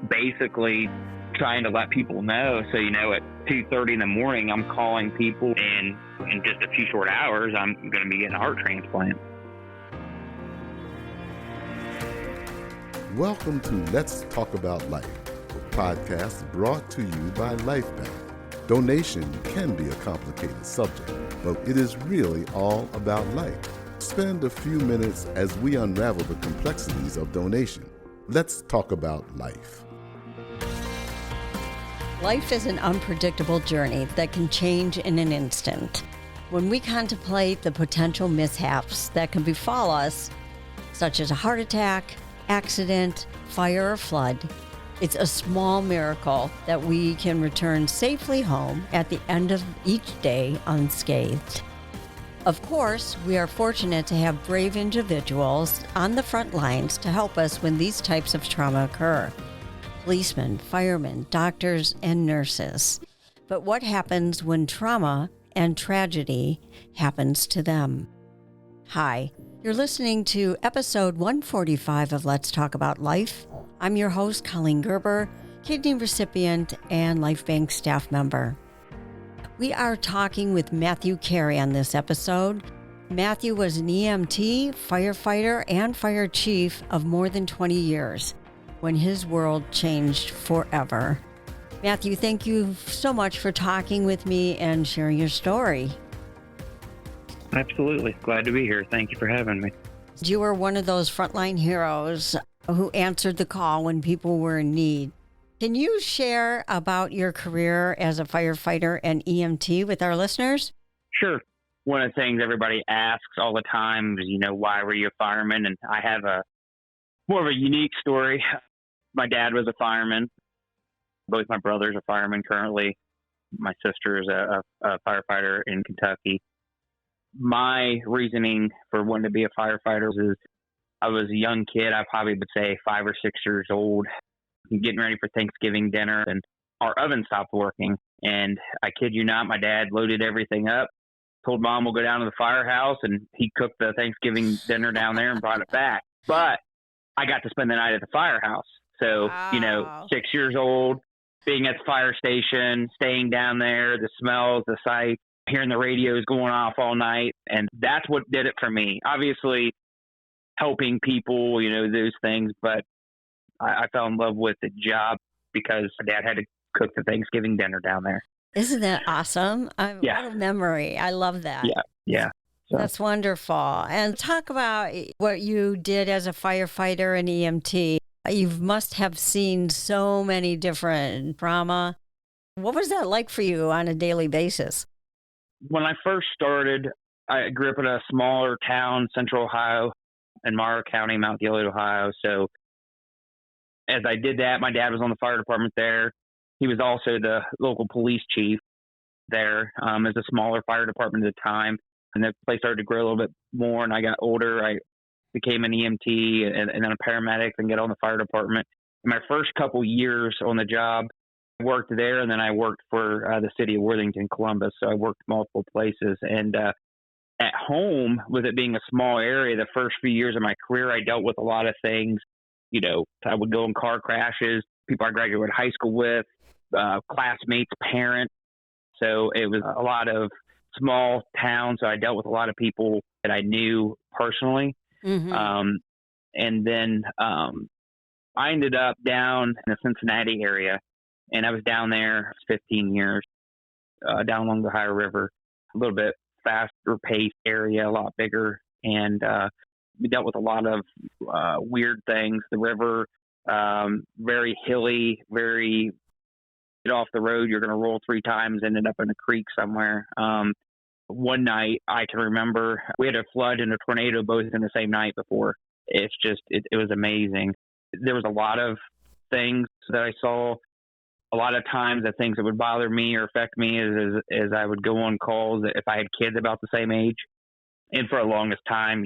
basically trying to let people know. So, at 2:30 in the morning, I'm calling people, and in just a few short hours, I'm going to be getting a heart transplant. Welcome to Let's Talk About Life, a podcast brought to you by Life Bank. Donation can be a complicated subject, but it is really all about life. Spend a few minutes as we unravel the complexities of donation. Let's talk about life. Life is an unpredictable journey that can change in an instant. When we contemplate the potential mishaps that can befall us, such as a heart attack, accident, fire, or flood, it's a small miracle that we can return safely home at the end of each day unscathed. Of course, we are fortunate to have brave individuals on the front lines to help us when these types of trauma occur. Policemen, firemen, doctors, and nurses. But what happens when trauma and tragedy happens to them? Hi, you're listening to episode 145 of Let's Talk About Life. I'm your host, Colleen Gerber, kidney recipient and Life Bank staff member. We are talking with Matthew Carey on this episode. Matthew was an EMT, firefighter, and fire chief of more than 20 years when his world changed forever. Matthew, thank you so much for talking with me and sharing your story. Absolutely. Glad to be here. Thank you for having me. You were one of those frontline heroes who answered the call when people were in need. Can you share about your career as a firefighter and EMT with our listeners? Sure. One of the things everybody asks all the time is, why were you a fireman? And I have more of a unique story. My dad was a fireman. Both my brothers are firemen currently. My sister is a firefighter in Kentucky. My reasoning for wanting to be a firefighter is I was a young kid. I probably would say 5 or 6 years old, getting ready for Thanksgiving dinner, and our oven stopped working. And I kid you not, my dad loaded everything up, told Mom we'll go down to the firehouse, and he cooked the Thanksgiving dinner down there and brought it back. But I got to spend the night at the firehouse. So, Wow. 6 years old, being at the fire station, staying down there, the smells, the sights, hearing the radios going off all night. And that's what did it for me. Obviously, helping people, those things. But I fell in love with the job because my dad had to cook the Thanksgiving dinner down there. Isn't that awesome? Yeah. What a memory. I love that. Yeah. So. That's wonderful. And talk about what you did as a firefighter and EMT. You must have seen so many different trauma. What was that like for you on a daily basis? When I first started, I grew up in a smaller town, Central Ohio, in Morrow County, Mount Gilead, Ohio. So as I did that, my dad was on the fire department there. He was also the local police chief there. As a smaller fire department at the time. And the place started to grow a little bit more, and I got older. I became an EMT and then a paramedic and get on the fire department. In my first couple years on the job, I worked there, and then I worked for the city of Worthington, Columbus. So I worked multiple places. And at home, with it being a small area, the first few years of my career, I dealt with a lot of things. I would go in car crashes, people I graduated high school with, classmates, parents. So it was a lot of small town, so I dealt with a lot of people that I knew personally. Mm-hmm. And then I ended up down in the Cincinnati area, and I was down there 15 years, down along the Ohio River, a little bit faster paced area, a lot bigger. And we dealt with a lot of weird things. The river, very hilly, very get off the road, you're going to roll 3 times, ended up in a creek somewhere. One night I can remember we had a flood and a tornado both in the same night before. It's just, it was amazing. There was a lot of things that I saw. A lot of times the things that would bother me or affect me is I would go on calls if I had kids about the same age. And for the longest time,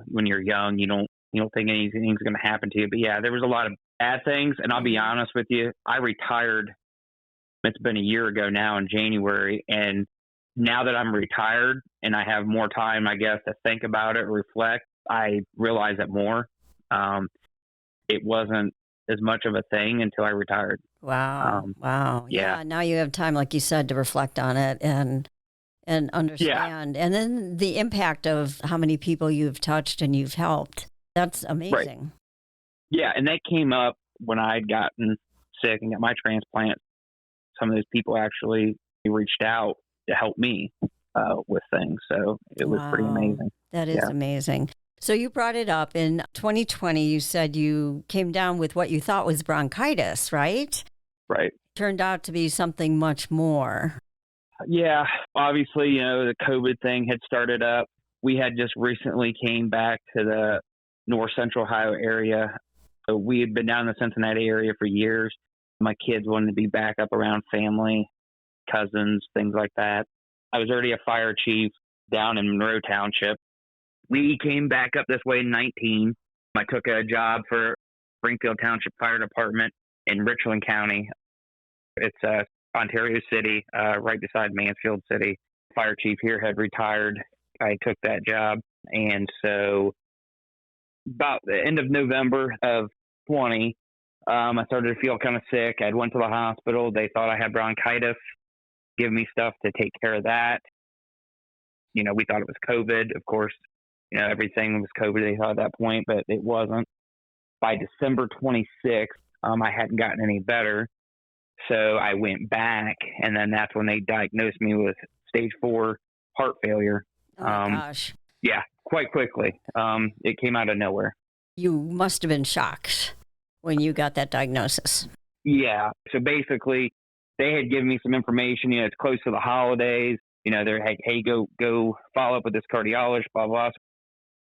when you're young, you don't think anything's going to happen to you. But yeah, there was a lot of bad things. And I'll be honest with you, I retired. It's been a year ago now in January. And now that I'm retired and I have more time, I guess, to think about it, reflect, I realize it more. It wasn't as much of a thing until I retired. Wow. Wow. Yeah. Yeah. Now you have time, like you said, to reflect on it and Yeah. understand. And then the impact of how many people you've touched and you've helped. That's Right. amazing. Yeah. And that came up when I'd gotten sick and got my transplant. Some of those people actually reached out to help me with things. So it was pretty Wow. amazing. That is Yeah. amazing. So you brought it up in 2020. You said you came down with what you thought was bronchitis, right? Right. Turned out to be something much more. Yeah. Obviously, the COVID thing had started up. We had just recently came back to the north central Ohio area. So we had been down in the Cincinnati area for years. My kids wanted to be back up around family, cousins, things like that. I was already a fire chief down in Monroe Township. We came back up this way in 19. I took a job for Springfield Township Fire Department in Richland County. It's Ontario City, right beside Mansfield City. Fire chief here had retired. I took that job. And so about the end of November of 20, I started to feel kind of sick. I went to the hospital. They thought I had bronchitis, give me stuff to take care of that. We thought it was COVID. Of course, everything was COVID, they thought at that point, but it wasn't. By December 26th, I hadn't gotten any better. So I went back, and then that's when they diagnosed me with stage 4 heart failure. Oh, my gosh. Yeah, quite quickly. It came out of nowhere. You must have been shocked when you got that diagnosis. Yeah. So basically, they had given me some information. It's close to the holidays. They're like, hey, go follow up with this cardiologist, blah, blah.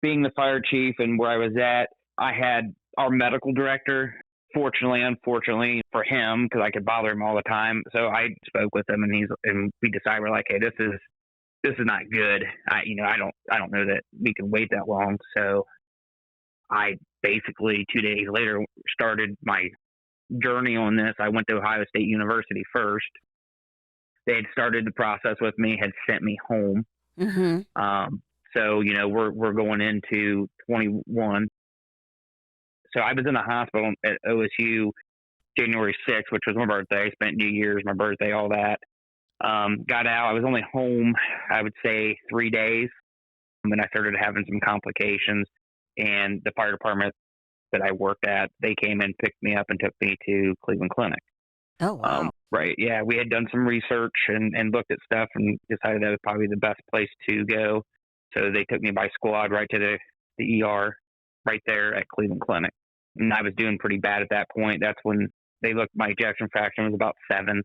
Being the fire chief and where I was at, I had our medical director. Fortunately, unfortunately for him, because I could bother him all the time. So I spoke with him, and we decided, we're like, hey, this is not good. I don't know that we can wait that long. So I basically 2 days later started my journey on this. I went to Ohio State University first. They had started the process with me, had sent me home. Mm-hmm. So we're going into 21. So I was in the hospital at OSU January 6th, which was my birthday. I spent New Year's, my birthday, all that. Got out. I was only home, I would say, 3 days. And then I started having some complications. And the fire department that I worked at, they came and picked me up and took me to Cleveland Clinic. Oh, wow. Right. Yeah. We had done some research and looked at stuff and decided that was probably the best place to go. So they took me by squad right to the ER right there at Cleveland Clinic. And I was doing pretty bad at that point. That's when they looked, my ejection fraction was about 7.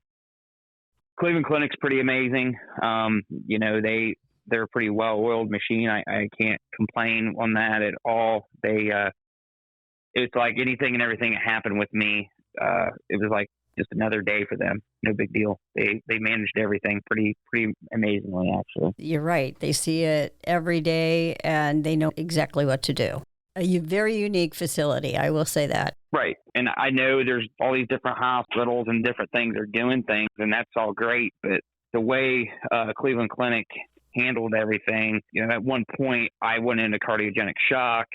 Cleveland Clinic's pretty amazing. They're a pretty well-oiled machine. I can't complain on that at all. It's like anything and everything that happened with me. It was like just another day for them. No big deal. They managed everything pretty amazingly, actually. You're right. They see it every day, and they know exactly what to do. A very unique facility, I will say that. Right. And I know there's all these different hospitals and different things are doing things, and that's all great. But the way Cleveland Clinic handled everything, at one point I went into cardiogenic shock,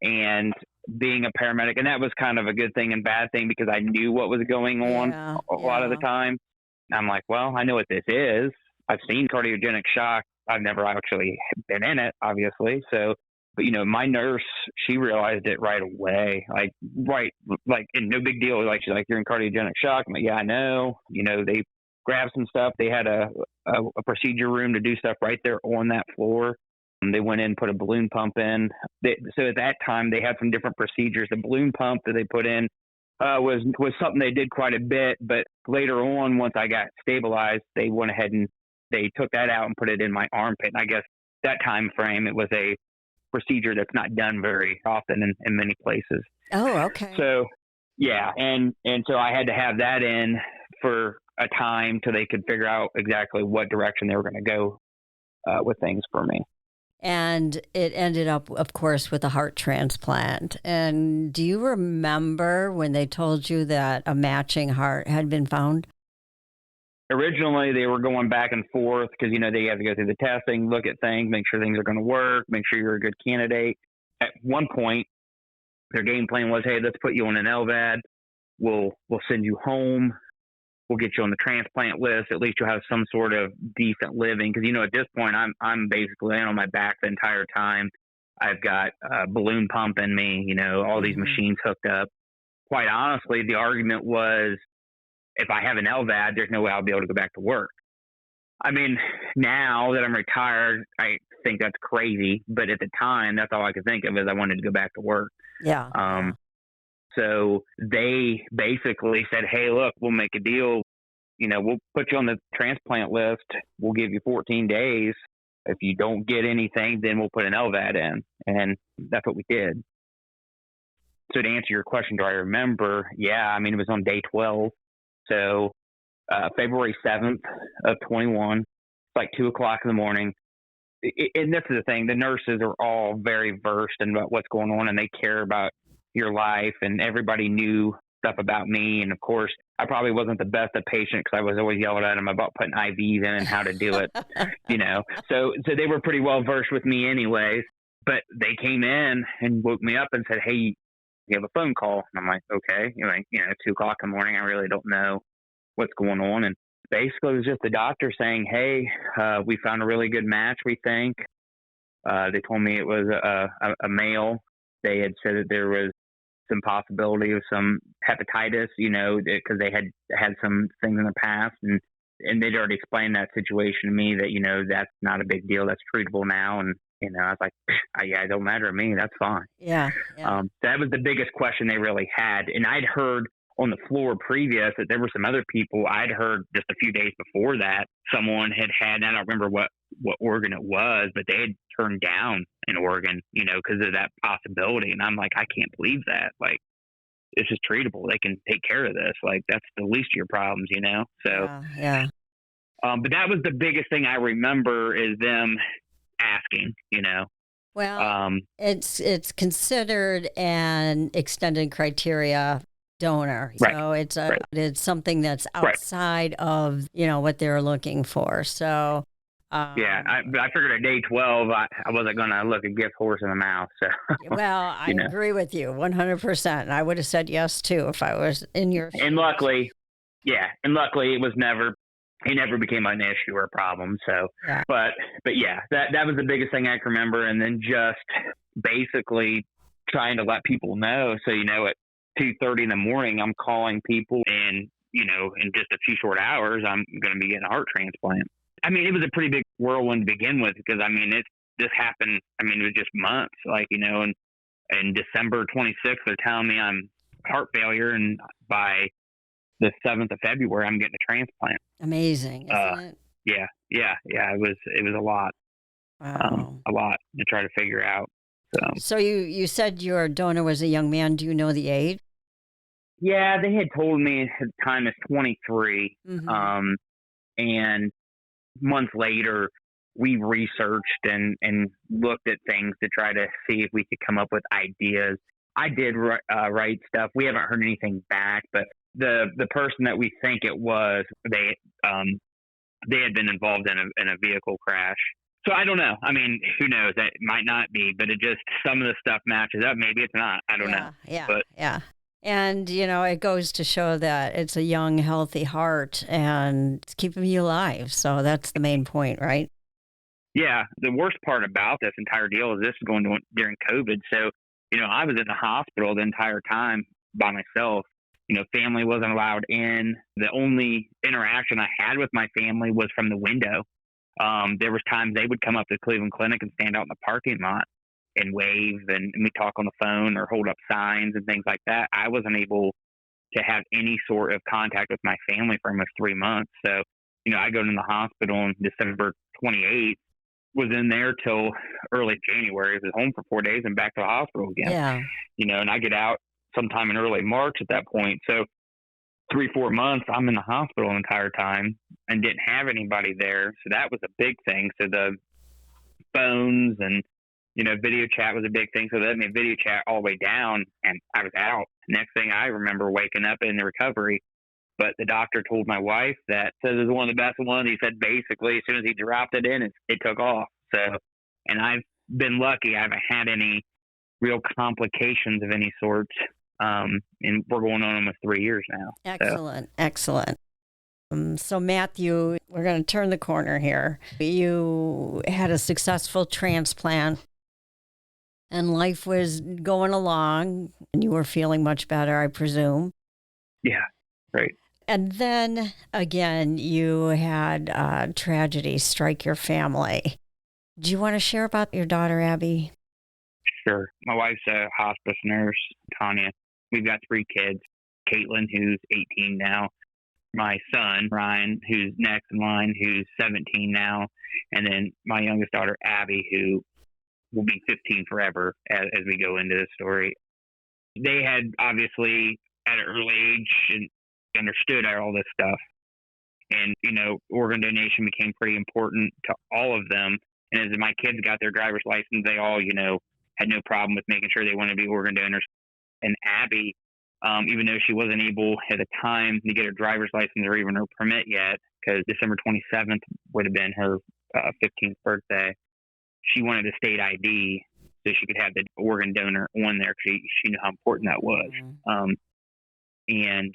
and being a paramedic, and that was kind of a good thing and bad thing because I knew what was going on a lot of the time. I'm like, well, I know what this is. I've seen cardiogenic shock. I've never actually been in it, obviously. So, but my nurse, she realized it right away. And no big deal. Like, she's like, you're in cardiogenic shock. I'm like, yeah, I know. They grabbed some stuff. They had a procedure room to do stuff right there on that floor. They went in, put a balloon pump in. So at that time, they had some different procedures. The balloon pump that they put in was something they did quite a bit. But later on, once I got stabilized, they went ahead and they took that out and put it in my armpit. And I guess that time frame, it was a procedure that's not done very often in many places. Oh, okay. So, yeah. And so I had to have that in for a time till they could figure out exactly what direction they were going to go with things for me. And it ended up, of course, with a heart transplant. And do you remember when they told you that a matching heart had been found? Originally, they were going back and forth because, they have to go through the testing, look at things, make sure things are going to work, make sure you're a good candidate. At one point, their game plan was, hey, let's put you on an LVAD. we'll send you home. We'll get you on the transplant list. At least you'll have some sort of decent living. Because, at this point, I'm basically laying on my back the entire time. I've got a balloon pump in me, all these machines hooked up. Quite honestly, the argument was, if I have an LVAD, there's no way I'll be able to go back to work. I mean, now that I'm retired, I think that's crazy. But at the time, that's all I could think of is I wanted to go back to work. Yeah. So they basically said, hey, look, we'll make a deal. We'll put you on the transplant list. We'll give you 14 days. If you don't get anything, then we'll put an LVAD in. And that's what we did. So to answer your question, do I remember? Yeah, I mean, it was on day 12. So February 7th of 21, it's like 2 o'clock in the morning. And this is the thing, the nurses are all very versed in what's going on, and they care about your life, and everybody knew stuff about me. And of course, I probably wasn't the best at patient because I was always yelling at them about putting IVs in and how to do it, So they were pretty well versed with me anyways. But they came in and woke me up and said, hey, you have a phone call. And I'm like, okay, 2 o'clock in the morning. I really don't know what's going on. And basically it was just the doctor saying, hey, we found a really good match, we think. They told me it was a male. They had said that there was some possibility of some hepatitis, because they had some things in the past, and they'd already explained that situation to me that, that's not a big deal. That's treatable now. And, I was like, yeah, it don't matter to me. That's fine. Yeah. That was the biggest question they really had. And I'd heard on the floor previous that there were some other people. I'd heard just a few days before that someone had, and I don't remember what organ it was, but they had turned down an organ, because of that possibility. And I'm like, I can't believe that. Like, this is treatable. They can take care of this. Like, that's the least of your problems, So, yeah. But that was the biggest thing I remember is them asking, Well, it's considered an extended criteria donor. Right. So it's something that's outside of, what they're looking for. So, yeah, I figured at day 12, I wasn't going to look a gift horse in the mouth. So, well, I agree with you 100%. I would have said yes too if I was in your shoes. And luckily it never became an issue or a problem. So, yeah. but yeah, that was the biggest thing I can remember. And then just basically trying to let people know. So, at 2:30 in the morning, I'm calling people, and, in just a few short hours, I'm going to be getting a heart transplant. I mean, it was a pretty big whirlwind to begin with, because, this happened, it was just months, and December 26th, they're telling me I'm heart failure, and by the 7th of February, I'm getting a transplant. Amazing, isn't it? Yeah. It was a lot, a lot to try to figure out. So you said your donor was a young man. Do you know the age? Yeah, they had told me at the time it's 23. Mm-hmm. And months later, we researched and looked at things to try to see if we could come up with ideas. I did write stuff. We haven't heard anything back, but the person that we think it was, they had been involved in a vehicle crash. So I don't know. Who knows? That might not be, but it just, some of the stuff matches up. Maybe it's not. I don't know. Yeah. And, it goes to show that it's a young, healthy heart and it's keeping you alive. So that's the main point, right? Yeah. The worst part about this entire deal is this is going on during COVID. So, I was in the hospital the entire time by myself. Family wasn't allowed in. The only interaction I had with my family was from the window. There was times they would come up to Cleveland Clinic and stand out in the parking lot and wave, and we talk on the phone or hold up signs and things like that. I wasn't able to have any sort of contact with my family for almost 3 months. So, I go to the hospital on December 28th, was in there till early January. I was home for 4 days and back to the hospital again. Yeah. And I get out sometime in early March at that point. So 3-4 months, I'm in the hospital the entire time and didn't have anybody there. So that was a big thing. So the phones and, video chat was a big thing. So they let me video chat all the way down, and I was out. Next thing I remember waking up in the recovery. But the doctor told my wife that says it was one of the best ones. He said basically as soon as he dropped it in, it took off. So, and I've been lucky. I haven't had any real complications of any sort. And we're going on almost 3 years now. Excellent. Excellent. So, Matthew, we're going to turn the corner here. You had a successful transplant and life was going along and you were feeling much better, I presume. Yeah, right. And then again, you had tragedy strike your family. Do you want to share about your daughter, Abbi? Sure. My wife's a hospice nurse, Tanya. We've got 3 kids. Caitlin, who's 18 now. My son, Ryan, who's next in line, who's 17 now. And then my youngest daughter, Abbi, who will be 15 forever as we go into this story. They had obviously at an early age and understood all this stuff. And, organ donation became pretty important to all of them. And as my kids got their driver's license, they all, had no problem with making sure they wanted to be organ donors. And Abbi, even though she wasn't able at the time to get her driver's license or even her permit yet, because December 27th would have been her 15th birthday, she wanted a state ID so she could have the organ donor on there because she knew how important that was. And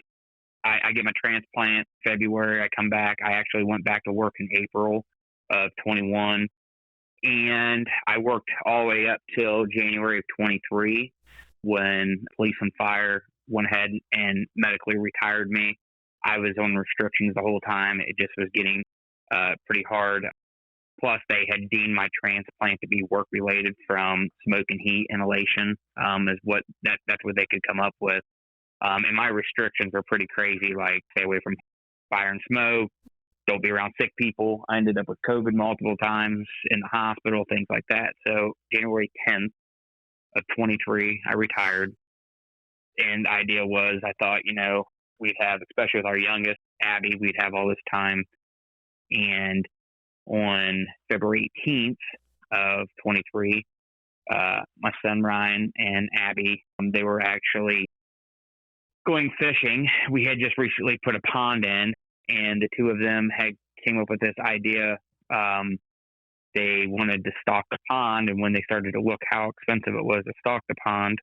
I get my transplant February. I come back. I actually went back to work in April of 21. And I worked all the way up till January of 23 when police and fire went ahead and medically retired me. I was on restrictions the whole time. It just was getting pretty hard. Plus, they had deemed my transplant to be work-related from smoke and heat inhalation, is what that's what they could come up with. And my restrictions were pretty crazy, like stay away from fire and smoke, don't be around sick people. I ended up with COVID multiple times in the hospital, things like that. So January 10th of 23, I retired. And the idea was, I thought, we'd have, especially with our youngest, Abbi, we'd have all this time. And on February 18th of 23, my son Ryan and Abbi, they were actually going fishing. We had just recently put a pond in, and the two of them had came up with this idea. They wanted to stock the pond, and when they started to look how expensive it was to stock the pond,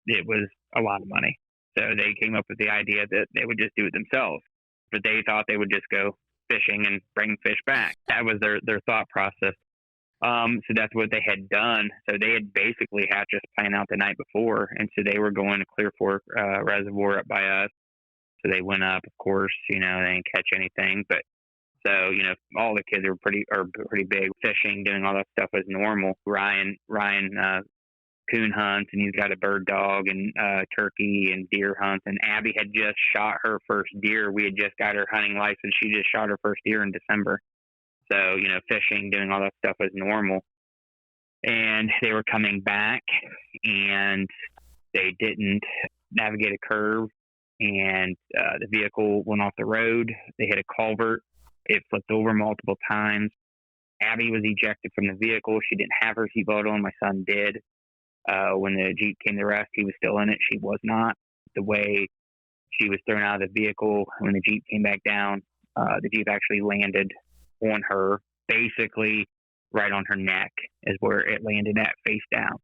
it was a lot of money. So they came up with the idea that they would just do it themselves. But they thought they would just go fishing and bring fish back. That was their thought process. So that's what they had done. So they had basically had just planned out the night before. And so they were going to Clear Fork Reservoir up by us. So they went up, of course, they didn't catch anything. But so, all the kids are pretty big fishing, doing all that stuff as normal. Ryan coon hunts, and he's got a bird dog and turkey and deer hunts. And Abbi had just shot her first deer. We had just got her hunting license. She just shot her first deer in December. So, fishing, doing all that stuff as normal. And they were coming back, and they didn't navigate a curve, and the vehicle went off the road. They hit a culvert. It flipped over multiple times. Abbi was ejected from the vehicle. She didn't have her seatbelt on. My son did. When the Jeep came to rest, he was still in it. She was not. The way she was thrown out of the vehicle, when the Jeep came back down, the Jeep actually landed on her, basically right on her neck is where it landed at, face down.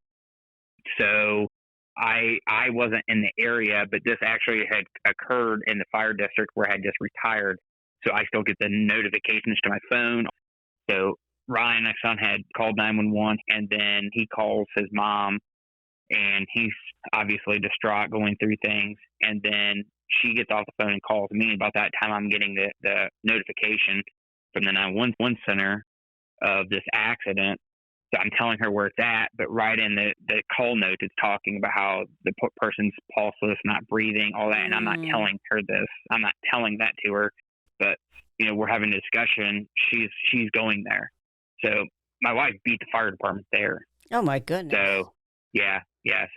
So I wasn't in the area, but this actually had occurred in the fire district where I had just retired. So I still get the notifications to my phone. So Ryan, my son, had called 911, and then he calls his mom, and he's obviously distraught going through things. And then she gets off the phone and calls me. About that time, I'm getting the notification from the 911 center of this accident. So I'm telling her where it's at, but right in the call note, it's talking about how the person's pulseless, not breathing, all that. And I'm not telling her this. I'm not telling that to her, but we're having a discussion. She's going there. So my wife beat the fire department there. Oh my goodness. So yeah.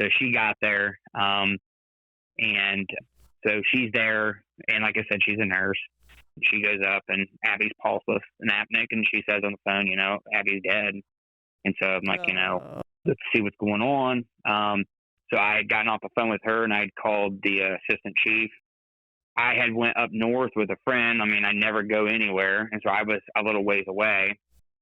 So she got there. And so she's there. And like I said, she's a nurse. She goes up, and Abbi's pulseless and apneic, and she says on the phone, Abbi's dead. And so I'm like, let's see what's going on. So I had gotten off the phone with her, and I'd called the assistant chief. I had went up north with a friend. I mean, I never go anywhere. And so I was a little ways away.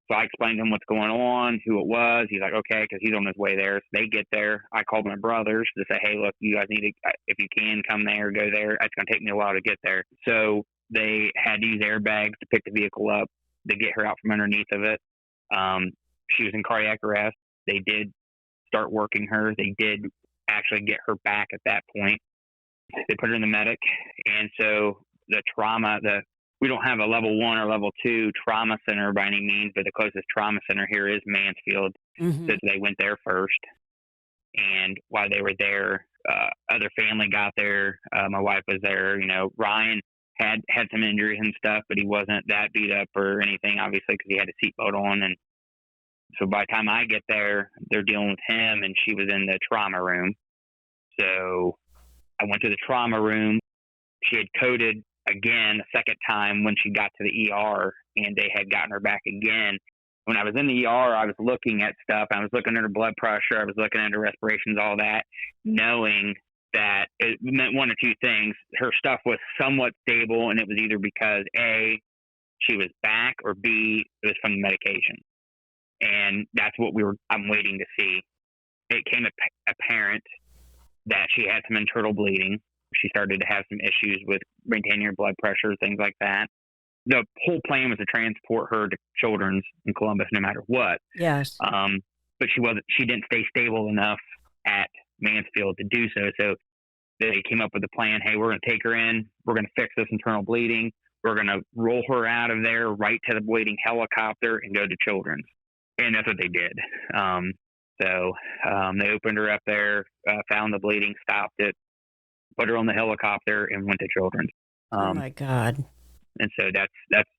So I explained to him what's going on, who it was. He's like, okay, because he's on his way there. So they get there. I called my brothers to say, hey, look, you guys need to, if you can, come there, go there. It's going to take me a while to get there. So they had to use airbags to pick the vehicle up to get her out from underneath of it. She was in cardiac arrest. They did start working her. They did actually get her back at that point. They put her in the medic. And so the trauma, we don't have a level 1 or level 2 trauma center by any means, but the closest trauma center here is Mansfield. Mm-hmm. So they went there first. And while they were there, other family got there. My wife was there. You know, Ryan had some injuries and stuff, but he wasn't that beat up or anything, obviously, because he had a seatbelt on. And so by the time I get there, they're dealing with him, and she was in the trauma room. So I went to the trauma room. She had coded again a second time when she got to the ER, and they had gotten her back again. When I was in the ER, I was looking at stuff. I was looking at her blood pressure. I was looking at her respirations, all that, knowing that it meant one of two things. Her stuff was somewhat stable, and it was either because A, she was back, or B, it was from the medication. And that's what I'm waiting to see. It came apparent that she had some internal bleeding. She started to have some issues with maintaining her blood pressure, things like that. The whole plan was to transport her to Children's in Columbus no matter what. Yes. But she didn't stay stable enough at Mansfield to do so. So they came up with a plan. Hey, we're going to take her in. We're going to fix this internal bleeding. We're going to roll her out of there right to the waiting helicopter and go to Children's. And that's what they did. So they opened her up there, found the bleeding, stopped it, put her on the helicopter, and went to Children's. Oh my God! And so that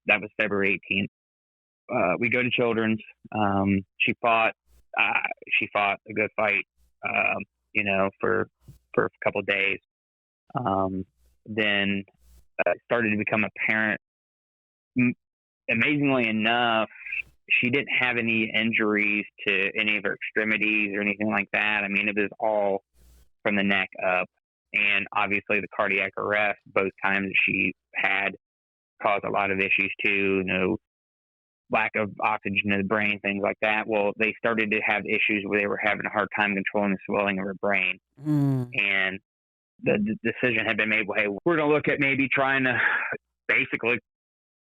was February 18th. We go to Children's. She fought a good fight. For a couple of days. Then it started to become apparent. Amazingly enough, she didn't have any injuries to any of her extremities or anything like that. I mean, it was all from the neck up. And obviously the cardiac arrest, both times she had, caused a lot of issues too, lack of oxygen in the brain, things like that. Well, they started to have issues where they were having a hard time controlling the swelling of her brain. And the decision had been made, well, hey, we're going to look at maybe trying to basically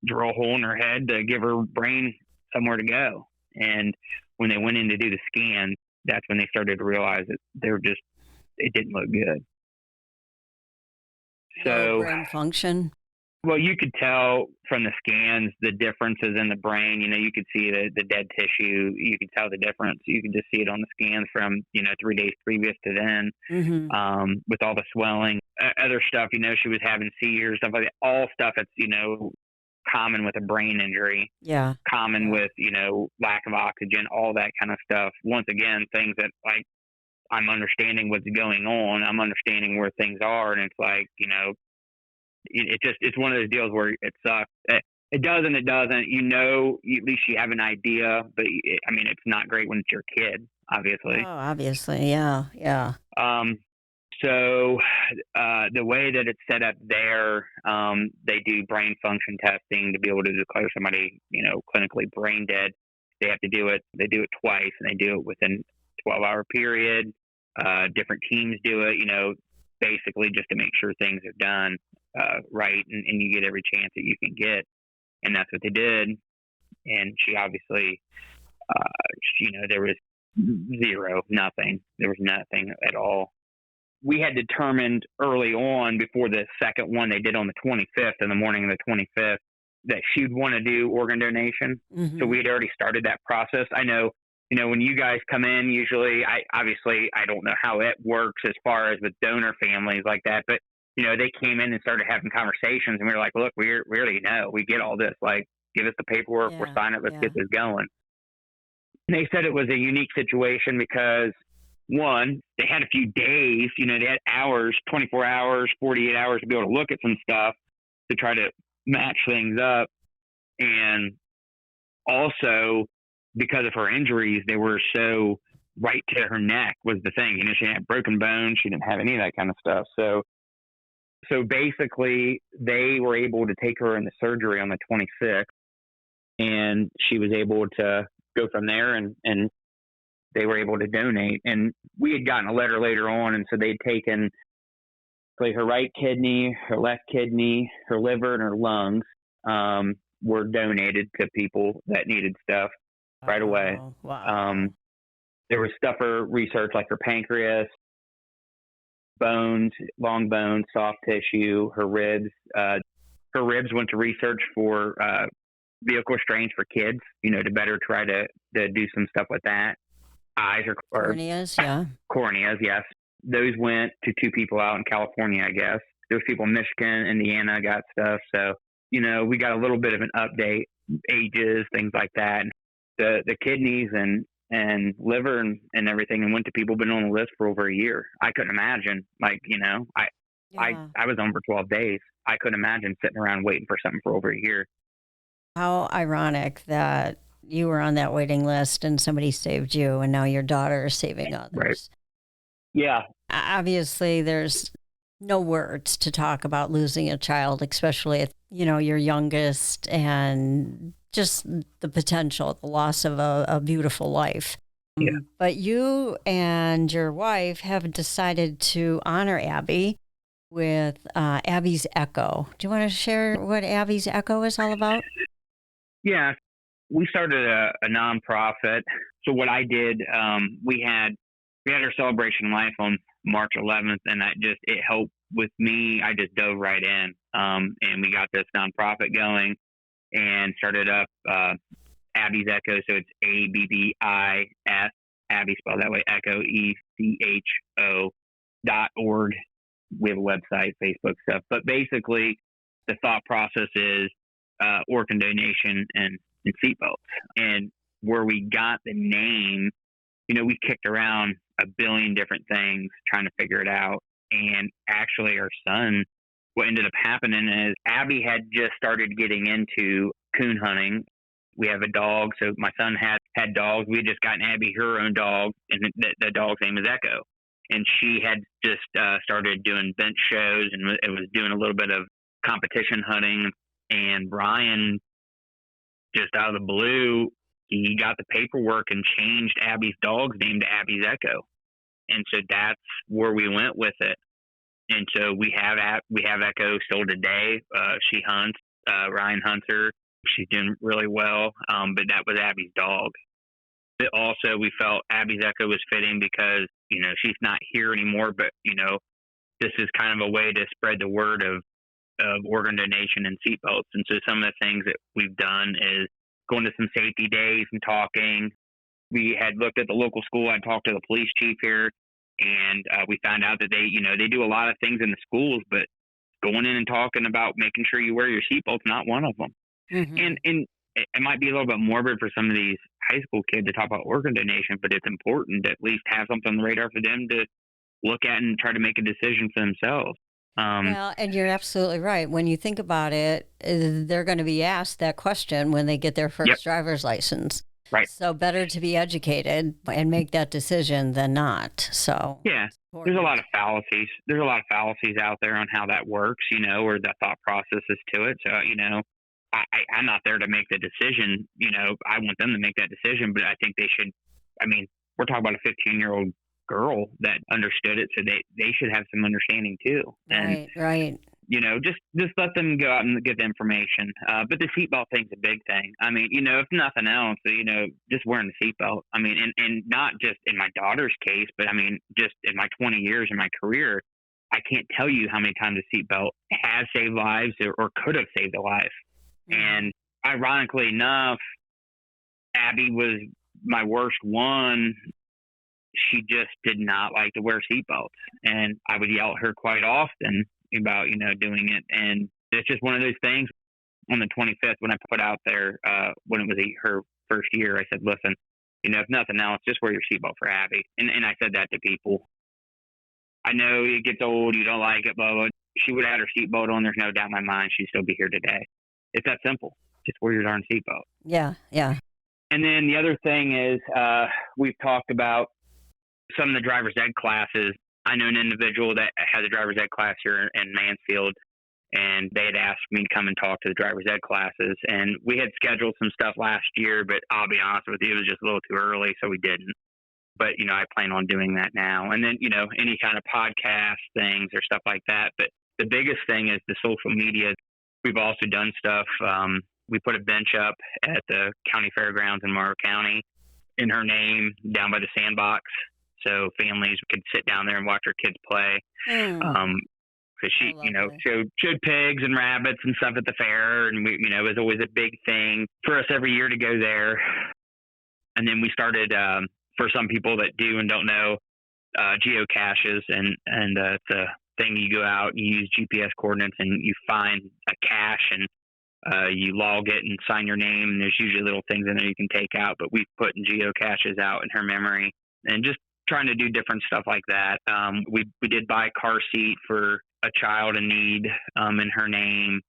drill a hole in her head to give her brain somewhere to go. And when they went in to do the scan, that's when they started to realize that it didn't look good. So brain function. Well, you could tell from the scans the differences in the brain. You could see the dead tissue. You could tell the difference. You could just see it on the scans from 3 days previous to then, with all the swelling, other stuff. She was having seizures, stuff like that. All stuff that's common with a brain injury. Yeah. Common with lack of oxygen, all that kind of stuff. Once again, things that I'm understanding what's going on. I'm understanding where things are, and it's it's one of those deals where it sucks. It does and it doesn't. At least you have an idea, but it's not great when it's your kid, obviously. Oh, obviously, yeah. So the way that it's set up there, they do brain function testing to be able to declare somebody, clinically brain dead. They have to do it. They do it twice, and they do it within a 12-hour period. Different teams do it, basically just to make sure things are done right, and you get every chance that you can get. And that's what they did. And she obviously, there was nothing. There was nothing at all. We had determined early on, before the second one they did on the 25th, in the morning of the 25th, that she'd want to do organ donation. Mm-hmm. So we had already started that process. I know, when you guys come in, usually, I don't know how it works as far as with donor families like that, but they came in and started having conversations, and we were like, look, we already know. We get all this. Give us the paperwork. We'll sign it. Let's get this going. And they said it was a unique situation because, one, they had a few days, they had hours, 24 hours, 48 hours to be able to look at some stuff to try to match things up. And also, because of her injuries, they were so right to her neck was the thing. She had broken bones. She didn't have any of that kind of stuff. So basically, they were able to take her into surgery on the 26th. and she was able to go from there, and they were able to donate. And we had gotten a letter later on, and so they'd taken like her right kidney, her left kidney, her liver, and her lungs were donated to people that needed stuff right away. Wow. There was stuff for research, like her pancreas, bones, long bones, soft tissue, her ribs. Her ribs went to research for vehicle strains for kids, to better try to do some stuff with that. Eyes or Corneas, yeah. Corneas, yes. Those went to 2 people out in California, I guess. There was people in Michigan, Indiana got stuff. So, we got a little bit of an update, ages, things like that. The kidneys and liver and everything, and went to people been on the list for over a year. I couldn't imagine, I was on for 12 days. I couldn't imagine sitting around waiting for something for over a year. How ironic that you were on that waiting list and somebody saved you, and now your daughter is saving others. Right. Yeah. Obviously, there's no words to talk about losing a child, especially at, your youngest, and just the potential, the loss of a beautiful life. Yeah. But you and your wife have decided to honor Abbi with Abbi's Echo. Do you want to share what Abbi's Echo is all about? Yeah. We started a nonprofit. So what I did, we had our celebration of life on March 11th, and it helped with me. I just dove right in, and we got this nonprofit going and started up Abbi's Echo. So it's ABBIS, Abbi spelled that way, Echo, ECHO.org. We have a website, Facebook stuff. But basically, the thought process is organ donation and seatbelts. And where we got the name, we kicked around a billion different things trying to figure it out. And actually our son, what ended up happening is Abbi had just started getting into coon hunting. We have a dog. So my son had dogs. We had just gotten Abbi her own dog, and the dog's name is Echo. And she had just started doing bench shows, and it was doing a little bit of competition hunting. And Brian, just out of the blue, he got the paperwork and changed Abbi's dog's name to Abbi's Echo. And so that's where we went with it. And so we have Echo still today. She hunts. Ryan hunts her. She's doing really well. But that was Abbi's dog. But also, we felt Abbi's Echo was fitting because, she's not here anymore. But, this is kind of a way to spread the word of organ donation and seatbelts. And so some of the things that we've done is going to some safety days and talking. We had looked at the local school. I talked to the police chief here, and we found out that they do a lot of things in the schools, but going in and talking about making sure you wear your seatbelt's not one of them. Mm-hmm. And it might be a little bit morbid for some of these high school kids to talk about organ donation, but it's important to at least have something on the radar for them to look at and try to make a decision for themselves. Well, and you're absolutely right. When you think about it, they're going to be asked that question when they get their first driver's license. Right. So better to be educated and make that decision than not. So yeah, there's a lot of fallacies. There's a lot of fallacies out there on how that works, or the thought processes to it. So, I'm not there to make the decision. I want them to make that decision, but I think they should. I mean, we're talking about a 15-year-old girl that understood it, so they should have some understanding too. And, right. Just let them go out and get the information. But the seatbelt thing's a big thing. I mean, if nothing else, just wearing the seatbelt. I mean, and not just in my daughter's case, but I mean, just in my 20 years in my career, I can't tell you how many times a seatbelt has saved lives or could have saved a life. Mm-hmm. And ironically enough, Abbi was my worst one. She just did not like to wear seatbelts, and I would yell at her quite often about, doing it. And it's just one of those things. On the 25th, when I put out there, when it was her first year, I said, listen, if nothing else, just wear your seatbelt for Abbi. And I said that to people. I know it gets old, you don't like it, blah, blah. She would have had her seatbelt on. There's no doubt in my mind she'd still be here today. It's that simple. Just wear your darn seatbelt. Yeah. And then the other thing is, we've talked about some of the driver's ed classes. I know an individual that has a driver's ed class here in Mansfield, and they had asked me to come and talk to the driver's ed classes. And we had scheduled some stuff last year, but I'll be honest with you, it was just a little too early, so we didn't. But, I plan on doing that now. And then, any kind of podcast things or stuff like that. But the biggest thing is the social media. We've also done stuff. We put a bench up at the county fairgrounds in Monroe County in her name down by the sandbox. So families could sit down there and watch their kids play. Because she, showed pigs and rabbits and stuff at the fair. And it was always a big thing for us every year to go there. And then we started, for some people that do and don't know, geocaches. And it's a thing you go out and you use GPS coordinates and you find a cache and you log it and sign your name. And there's usually little things in there you can take out. But we've put geocaches out in her memory and just trying to do different stuff like that. We did buy a car seat for a child in need in her name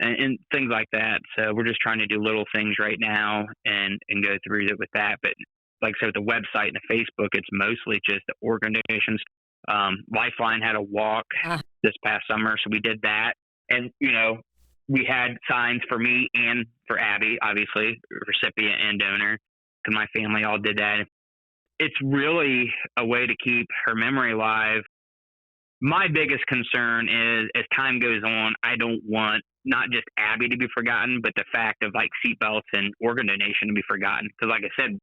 and things like that. So we're just trying to do little things right now and go through it with that. But like I said, with the website and the Facebook, it's mostly just the organizations. Lifeline had a walk this past summer, so we did that. And, we had signs for me and for Abbi, obviously, recipient and donor, because my family all did that. It's really a way to keep her memory alive. My biggest concern is as time goes on, I don't want not just Abbi to be forgotten, but the fact of like seatbelts and organ donation to be forgotten. Because like I said,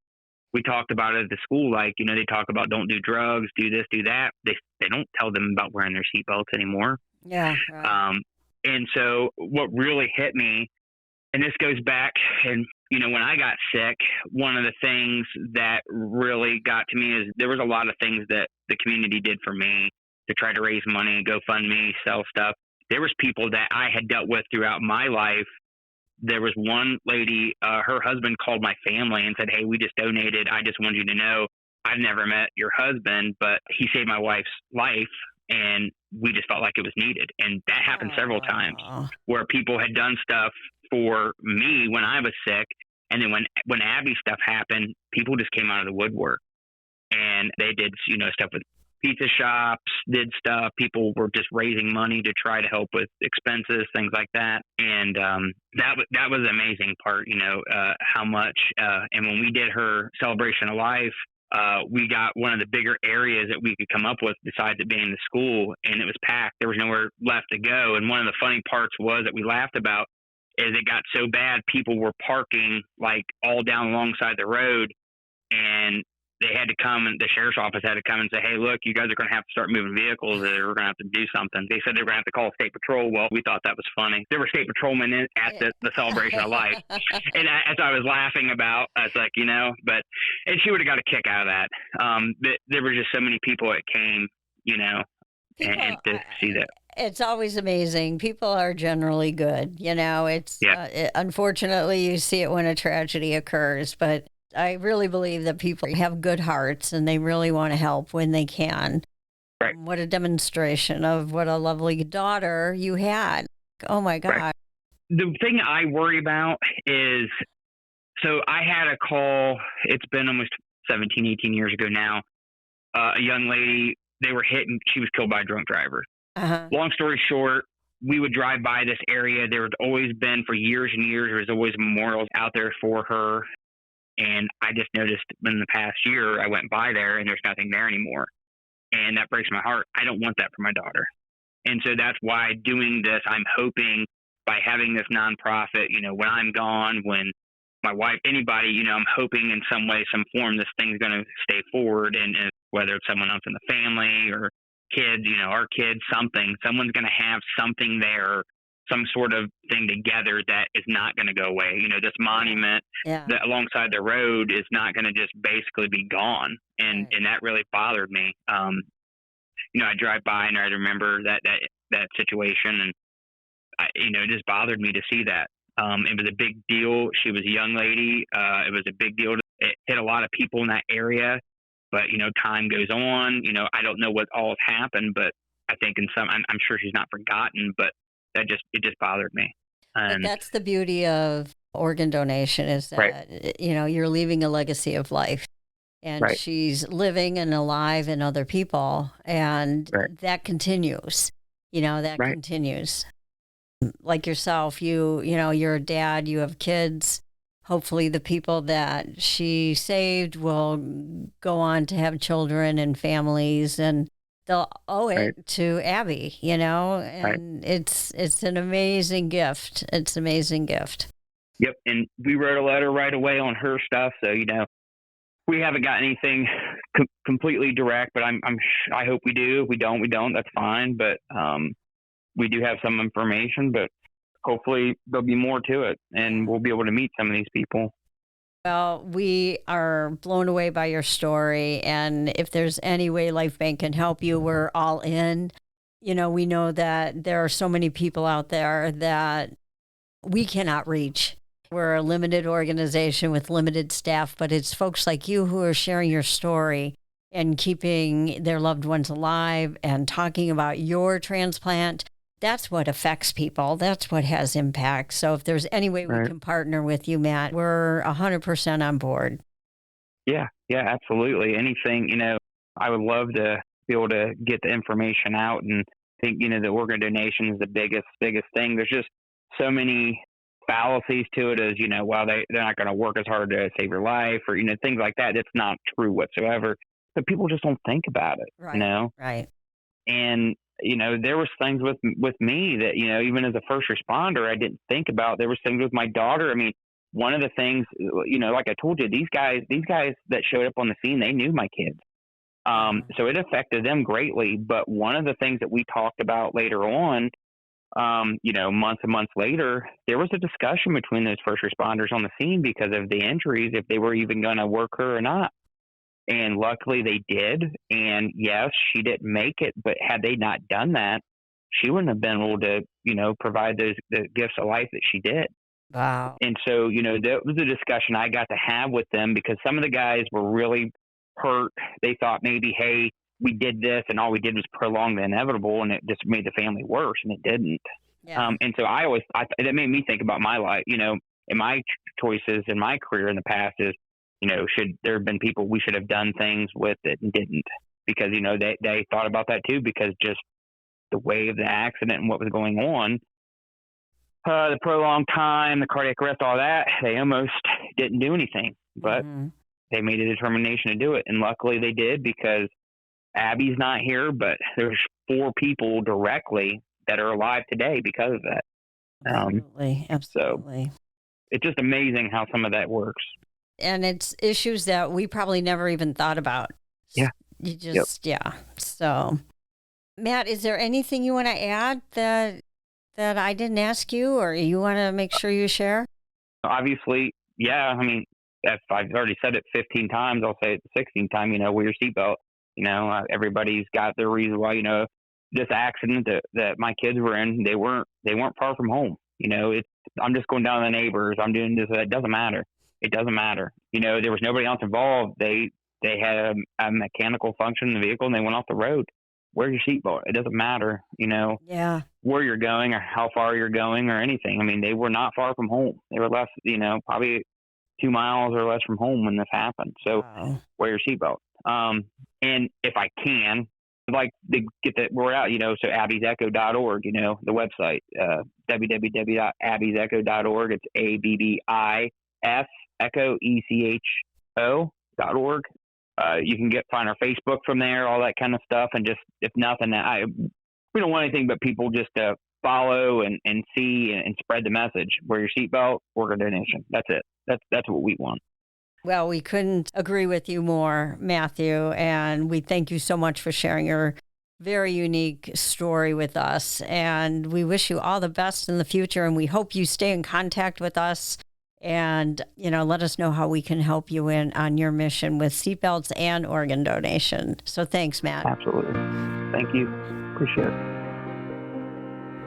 we talked about it at the school, like, they talk about don't do drugs, do this, do that. They don't tell them about wearing their seatbelts anymore. Yeah. Right. And so what really hit me, and this goes back, and, when I got sick, one of the things that really got to me is there was a lot of things that the community did for me to try to raise money, GoFundMe, sell stuff. There was people that I had dealt with throughout my life. There was one lady, her husband called my family and said, "Hey, we just donated. I just wanted you to know I've never met your husband, but he saved my wife's life. And we just felt like it was needed." And that happened several times where people had done stuff for me when I was sick. And then when Abbi stuff happened, people just came out of the woodwork and they did, stuff with pizza shops, did stuff. People were just raising money to try to help with expenses, things like that. And that was the amazing part, how much. And when we did her celebration of life, we got one of the bigger areas that we could come up with besides it being the school, and it was packed. There was nowhere left to go. And one of the funny parts was that we laughed about is it got so bad, people were parking like all down alongside the road, and they had to come, and the sheriff's office had to come and say, "Hey, look, you guys are going to have to start moving vehicles, or we're going to have to do something." They said they were going to have to call state patrol. Well, we thought that was funny. There were state patrolmen at the celebration of life. And as I was laughing about, I was like, and she would have got a kick out of that. There were just so many people that came, and to see that. It's always amazing. People are generally good. Unfortunately, you see it when a tragedy occurs, but I really believe that people have good hearts and they really want to help when they can. Right. What a demonstration of what a lovely daughter you had. Oh my God. Right. The thing I worry about is, so I had a call, it's been almost 17, 18 years ago now. A young lady, they were hit and she was killed by a drunk driver. Long story short, we would drive by this area. There had always been, for years and years, there was always memorials out there for her. And I just noticed in the past year, I went by there and there's nothing there anymore. And that breaks my heart. I don't want that for my daughter. And so that's why doing this, I'm hoping by having this nonprofit, when I'm gone, when my wife, anybody, I'm hoping in some way, some form, this thing's going to stay forward. And whether it's someone else in the family or kids, our kids, someone's going to have something there, some sort of thing together that is not going to go away. This monument that alongside the road is not going to just basically be gone. And that really bothered me. I drive by and I remember that situation, and it just bothered me to see that. It was a big deal. She was a young lady. It was a big deal. It hit a lot of people in that area, but time goes on. I don't know what all has happened, but I think I'm sure she's not forgotten, but it just bothered me. And but that's the beauty of organ donation, is that, you're leaving a legacy of life, and she's living and alive in other people, and that continues, continues. Like yourself, you're a dad, you have kids. Hopefully the people that she saved will go on to have children and families, and they'll owe it Right. to Abbi, Right. and it's an amazing gift. It's an amazing gift. Yep. And we wrote a letter right away on her stuff. So, we haven't got anything completely direct, but I hope we do. If we don't, that's fine. But, we do have some information, but hopefully there'll be more to it and we'll be able to meet some of these people. Well, we are blown away by your story. And if there's any way Life Bank can help you, we're all in. We know that there are so many people out there that we cannot reach. We're a limited organization with limited staff, but it's folks like you who are sharing your story and keeping their loved ones alive and talking about your transplant. That's what affects people. That's what has impact. So if there's any way we can partner with you, Matt, we're 100% on board. Yeah, absolutely. Anything, I would love to be able to get the information out, and think, the organ donation is the biggest thing. There's just so many fallacies to it as, while they're not going to work as hard to save your life or, things like that. It's not true whatsoever. But people just don't think about it, Right. And, there was things with me that, even as a first responder, I didn't think about. There was things with my daughter. I mean, one of the things, like I told you, these guys that showed up on the scene, they knew my kids. So it affected them greatly. But one of the things that we talked about later on, months and months later, there was a discussion between those first responders on the scene because of the injuries, if they were even going to work her or not. And luckily they did. And yes, she didn't make it, but had they not done that, she wouldn't have been able to, provide the gifts of life that she did. Wow. And so, that was a discussion I got to have with them, because some of the guys were really hurt. They thought maybe, hey, we did this and all we did was prolong the inevitable, and it just made the family worse, and it didn't. Yeah. And so it made me think about my life, and my choices in my career in the past is, should there have been people we should have done things with it and didn't, because, they thought about that too, because just the way of the accident and what was going on, the prolonged time, the cardiac arrest, all that, they almost didn't do anything, but they made a determination to do it. And luckily they did, because Abbi's not here, but there's 4 people directly that are alive today because of that. Absolutely. So it's just amazing how some of that works. And it's issues that we probably never even thought about. Yeah. You just, yeah. So, Matt, is there anything you want to add that I didn't ask you, or you want to make sure you share? Obviously, yeah. I mean, if I've already said it 15 times, I'll say it the 16th time, wear your seatbelt. Everybody's got their reason why, this accident that my kids were in, they weren't far from home. I'm just going down to the neighbors. I'm doing this. It doesn't matter. It doesn't matter. There was nobody else involved. They had a mechanical function in the vehicle, and they went off the road. Wear your seatbelt. It doesn't matter, Yeah. where you're going or how far you're going or anything. I mean, they were not far from home. They were less, probably 2 miles or less from home when this happened. So wear your seatbelt. And if I can, I'd like to get that word out, so abbisecho.org, the website, www.abbisecho.org. It's ABBIS Echo, ECHO.org. You can find our Facebook from there, all that kind of stuff. And just, if nothing, we don't want anything but people just to follow and see and spread the message. Wear your seatbelt, organ donation. That's it. That's what we want. Well, we couldn't agree with you more, Matthew. And we thank you so much for sharing your very unique story with us. And we wish you all the best in the future. And we hope you stay in contact with us. And, let us know how we can help you on your mission with seatbelts and organ donation. So thanks, Matt. Absolutely. Thank you. Appreciate it.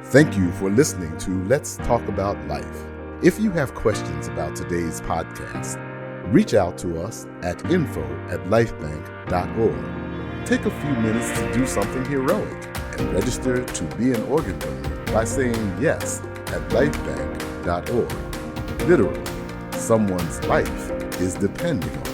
Thank you for listening to Let's Talk About Life. If you have questions about today's podcast, reach out to us at info@lifebank.org. Take a few minutes to do something heroic and register to be an organ donor by saying yes at lifebank.org. Literally, someone's life is depending on it.